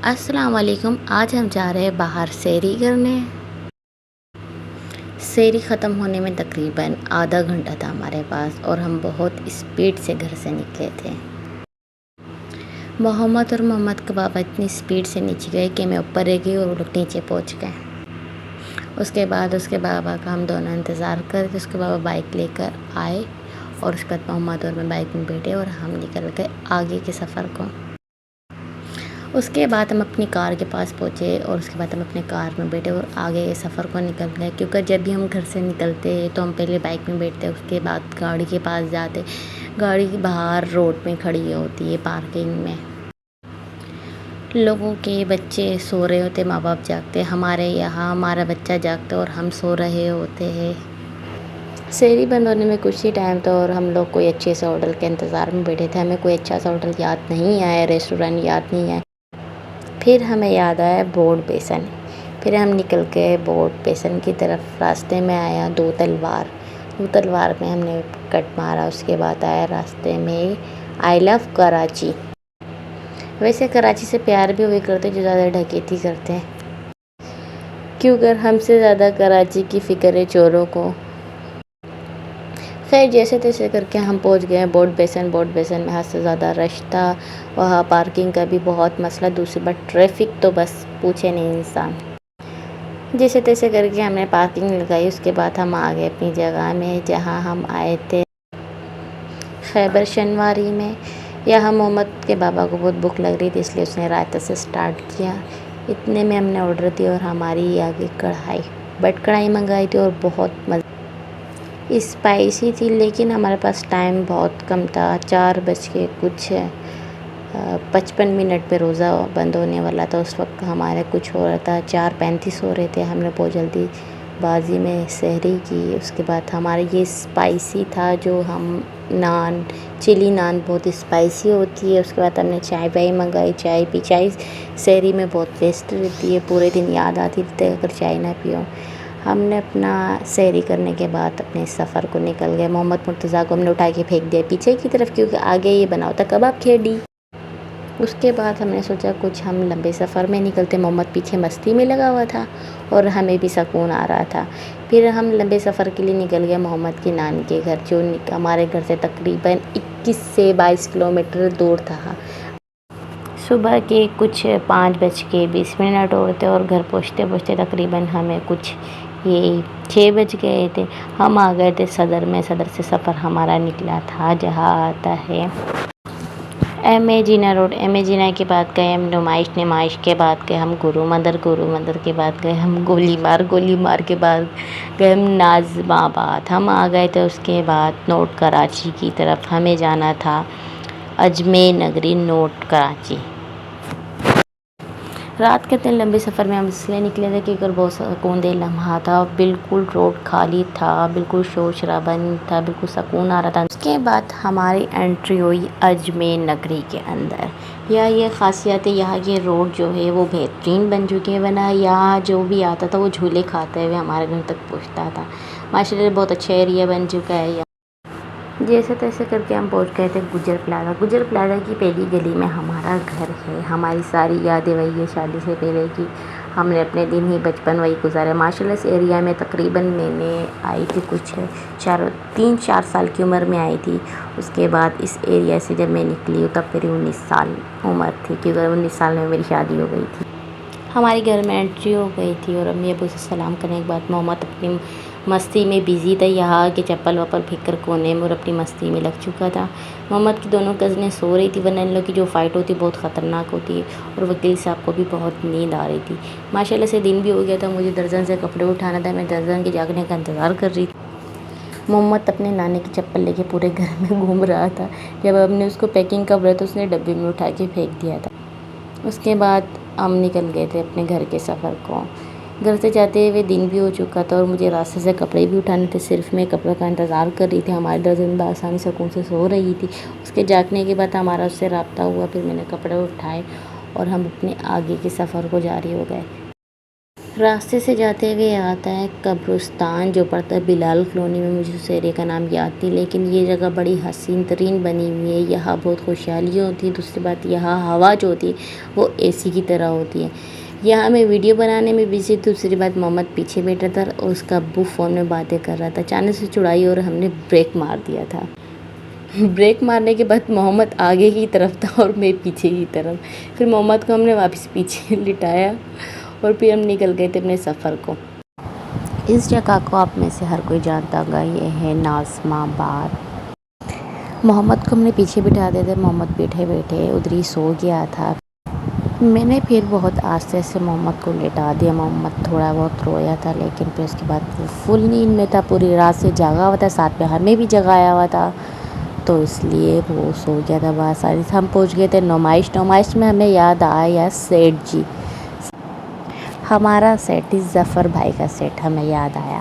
السلام علیکم۔ آج ہم جا رہے ہیں باہر سیری کرنے۔ سیری ختم ہونے میں تقریباً آدھا گھنٹہ تھا ہمارے پاس اور ہم بہت اسپیڈ سے گھر سے نکلے تھے۔ محمد کے بابا اتنی اسپیڈ سے نیچے گئے کہ میں اوپر رہ گئی اور وہ لوگ نیچے پہنچ گئے۔ اس کے بعد اس کے بابا کا ہم دونوں انتظار کر کے اس کے بابا بائک لے کر آئے اور اس کے بعد محمد اور میں بائک میں بیٹھے اور ہم نکل گئے آگے کے سفر کو۔ اس کے بعد ہم اپنی کار کے پاس پہنچے اور اس کے بعد ہم اپنے کار میں بیٹھے اور آگے کے سفر کو نکل گئے، کیونکہ جب بھی ہم گھر سے نکلتے تو ہم پہلے بائک میں بیٹھتے، اس کے بعد گاڑی کے پاس جاتے۔ گاڑی باہر روڈ میں کھڑی ہوتی ہے پارکنگ میں، لوگوں کے بچے سو رہے ہوتے، ماں باپ جاگتے، ہمارے یہاں ہمارا بچہ جاگتا اور ہم سو رہے ہوتے ہیں۔ سیری بند ہونے میں کچھ ہی ٹائم تھا اور ہم لوگ کوئی اچھے سے ہوٹل کے انتظار میں بیٹھے تھے۔ ہمیں کوئی اچھا سا ہوٹل یاد نہیں آیا، ریسٹورینٹ یاد نہیں آیا۔ پھر ہمیں یاد آیا بورڈ بیسن۔ پھر ہم نکل گئے بورڈ بیسن کی طرف۔ راستے میں آیا دو تلوار میں ہم نے کٹ مارا۔ اس کے بعد آیا راستے میں آئی لو کراچی۔ ویسے کراچی سے پیار بھی ہوئے کرتے جو زیادہ ڈکیتی کرتے ہیں، کیونکہ ہم سے زیادہ کراچی کی فکر ہے چوروں کو۔ خیر جیسے تیسے کر کے ہم پہنچ گئے بورڈ بیسن میں حد سے زیادہ رش تھا، وہاں پارکنگ کا بھی بہت مسئلہ، دوسری بات ٹریفک تو بس پوچھے نہیں انسان۔ جیسے تیسے کر کے ہم نے پارکنگ لگائی۔ اس کے بعد ہم آ گئے اپنی جگہ میں جہاں ہم آئے تھے، خیبر شنواری میں۔ یہاں محمد کے بابا کو بہت بھوک لگ رہی تھی، اس لیے اس نے رائتے سے سٹارٹ کیا۔ اتنے میں ہم نے آرڈر دی اور ہماری آگے بٹ کڑھائی منگائی تھی اور بہت اسپائسی تھی، لیکن ہمارے پاس ٹائم بہت کم تھا۔ 4:55 پہ روزہ بند ہونے والا تھا۔ اس وقت ہمارے کچھ ہو رہا تھا، 4:35 ہو رہے تھے۔ ہم نے بہت جلدی بازی میں سحری کی۔ اس کے بعد ہمارے یہ اسپائسی تھا جو ہم چلی نان بہت اسپائسی ہوتی ہے۔ اس کے بعد ہم نے چائے منگائی، چائے پی۔ چائے سحری میں بہت ٹیسٹ رہتی ہے، پورے دن یاد آتی تھی اگر چائے نہ پیو۔ ہم نے اپنا سحری کرنے کے بعد اپنے سفر کو نکل گئے۔ محمد مرتضیٰ کو ہم نے اٹھا کے پھینک دیا پیچھے کی طرف، کیونکہ آگے یہ بنا ہوتا کباب کھیڑی۔ اس کے بعد ہم نے سوچا کچھ ہم لمبے سفر میں نکلتے۔ محمد پیچھے مستی میں لگا ہوا تھا اور ہمیں بھی سکون آ رہا تھا۔ پھر ہم لمبے سفر کے لیے نکل گئے محمد کی نان کے گھر، جو ہمارے گھر سے تقریباً 21 سے 22 کلومیٹر دور تھا۔ صبح کے کچھ 5:20 ہوتے اور گھر پہنچتے تقریباً ہمیں کچھ 6 بج گئے تھے۔ ہم آ گئے تھے صدر میں۔ صدر سے سفر ہمارا نکلا تھا جہاں آتا ہے ایم اے جینا روڈ۔ ایم اے جینا کے بعد گئے ہم نمائش کے بعد گئے ہم گرو مندر کے بعد گئے ہم گولی مار کے بعد گئے ہم ناظم آباد۔ ہم آ گئے تھے اس کے بعد نوٹ کراچی کی طرف۔ ہمیں جانا تھا اجمیر نگری نوٹ کراچی۔ رات کے اتنے لمبے سفر میں ہم اس لیے نکلے تھے کیونکہ بہت سکون دہ لمحہ تھا، بالکل روڈ خالی تھا، بالکل شور شرابہ نہیں تھا، بالکل سکون آ رہا تھا۔ اس کے بعد ہماری انٹری ہوئی اجمیر نگری کے اندر۔ یہ خاصیت ہے، یہاں کے روڈ جو ہے وہ بہترین بن چکے ہیں، ورنہ یہاں جو بھی آتا تھا وہ جھولے کھاتے ہوئے ہمارے گھر تک پہنچتا تھا۔ ماشاءاللہ بہت اچھا ایریا بن چکا ہے۔ جیسے تیسے کر کے ہم پہنچ گئے تھے گجر پلازہ کی پہلی گلی میں ہمارا گھر ہے۔ ہماری ساری یادیں وہی ہے شادی سے پہلے کی، ہم نے اپنے دن ہی بچپن وہی گزارے۔ ماشاءاللہ اس ایریا میں تقریباً میں نے آئی تھی کچھ 3-4 سال کی عمر میں آئی تھی۔ اس کے بعد اس ایریا سے جب میں نکلی ہوں تب میری 19 سال عمر تھی، کیونکہ 19 سال میں میری شادی ہو گئی تھی۔ ہمارے گھر میں انٹری ہو گئی تھی اور امی ابو سے سلام کرنے کے بعد محمد اپنی مستی میں بزی تھا، یہاں کے چپل وپل پھینک کر کونے میں اور اپنی مستی میں لگ چکا تھا۔ محمد کی دونوں کزنیں سو رہی تھی، ورنہ ان لوگوں کی جو فائٹ ہوتی ہے بہت خطرناک ہوتی ہے، اور وکیل صاحب کو بھی بہت نیند آ رہی تھی۔ ماشاءاللہ سے دن بھی ہو گیا تھا، مجھے درجن سے کپڑے اٹھانا تھا، میں درجن کے جاگنے کا انتظار کر رہی تھی۔ محمد اپنے نانے کی چپل لے کے پورے گھر میں گھوم رہا تھا۔ جب ہم نے اس کو پیکنگ کا بولا تو اس نے ڈبے میں اٹھا کے پھینک دیا تھا۔ اس کے بعد ہم نکل گئے تھے اپنے گھر کے سفر کو۔ گھر سے جاتے ہوئے دن بھی ہو چکا تھا اور مجھے راستے سے کپڑے بھی اٹھانے تھے، صرف میں کپڑوں کا انتظار کر رہی تھی۔ ہماری درجن بآسانی سکون سے سو رہی تھی۔ اس کے جاگنے کے بعد ہمارا اس سے رابطہ ہوا، پھر میں نے کپڑے اٹھائے اور ہم اپنے آگے کے سفر کو جاری ہو گئے۔ راستے سے جاتے ہوئے آتا ہے قبرستان جو پڑتا ہے بلال کالونی میں، مجھے اس ایریا کا نام یاد نہیں، لیکن یہ جگہ بڑی حسین ترین بنی ہوئی ہے، یہاں بہت خوشحالی ہوتی ہے۔ دوسری بات یہاں ہوا جو ہوتی ہے وہ اے سی کی طرح ہوتی ہے۔ یہاں میں ویڈیو بنانے میں بزی، دوسری بات محمد پیچھے بیٹھا تھا اور اس کا ابو فون میں باتیں کر رہا تھا، اچانک سے چڑائی اور ہم نے بریک مار دیا تھا۔ بریک مارنے کے بعد محمد آگے کی طرف تھا اور میں پیچھے کی طرف، پھر محمد کو ہم نے واپس پیچھے لٹایا اور پھر ہم نکل گئے تھے اپنے سفر کو۔ اس جگہ کو آپ میں سے ہر کوئی جانتا ہوگا، یہ ہے ناظم آباد۔ محمد کو ہم نے پیچھے بٹھا دیے تھے، محمد بیٹھے بیٹھے ادھر ہی سو گیا تھا۔ میں نے پھر بہت آہستہ سے محمد کو لٹا دیا، محمد تھوڑا بہت رویا تھا لیکن پھر اس کے بعد وہ فل نیند میں تھا، پوری رات سے جاگا ہوا تھا، ساتھ میں ہمیں بھی جگایا ہوا تھا، تو اس لیے وہ سو گیا تھا بآسانی سے۔ ہم پہنچ گئے تھے نمائش میں ہمیں یاد آیا سیٹھ جی، ہمارا سیٹ ظفر بھائی کا سیٹ ہمیں یاد آیا۔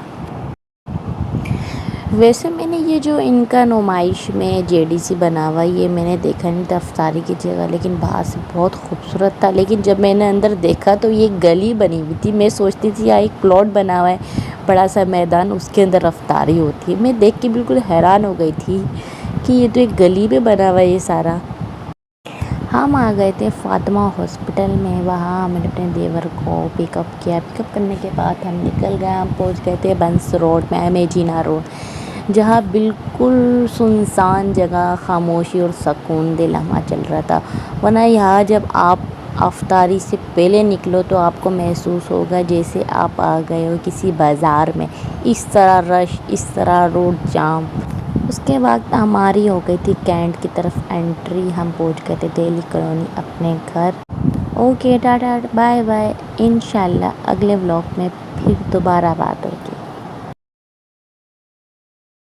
ویسے میں نے یہ جو ان کا نمائش میں جے ڈی سی بنا ہوا یہ میں نے دیکھا نہیں تھا افطاری کی جگہ، لیکن باہر سے بہت خوبصورت تھا، لیکن جب میں نے اندر دیکھا تو یہ گلی بنی ہوئی تھی۔ میں سوچتی تھی یہاں ایک پلاٹ بنا ہوا ہے بڑا سا میدان، اس کے اندر افطاری ہوتی ہے۔ میں دیکھ کے بالکل حیران ہو گئی تھی کہ یہ تو ایک گلی میں بنا ہوا ہے یہ سارا۔ ہم آ گئے تھے فاطمہ ہاسپٹل میں، وہاں ہم نے اپنے دیور کو پک اپ کیا، پک اپ کرنے کے بعد ہم نکل گئے، ہم پہنچ گئے تھے بنس روڈ میں، امیجینا روڈ، جہاں بالکل سنسان جگہ، خاموشی اور سکون دل لمحہ چل رہا تھا، ورنہ یہاں جب آپ افطاری سے پہلے نکلو تو آپ کو محسوس ہوگا جیسے آپ آ گئے ہو کسی بازار میں، اس طرح رش، اس طرح روڈ جام۔ اس کے بعد ہماری ہو گئی تھی کینٹ کی طرف انٹری، ہم پہنچ گئے تھے دہلی کالونی اپنے گھر۔ اوکے ٹاٹا بائے بائے، انشاءاللہ اگلے ولاگ میں پھر دوبارہ بات ہوگی۔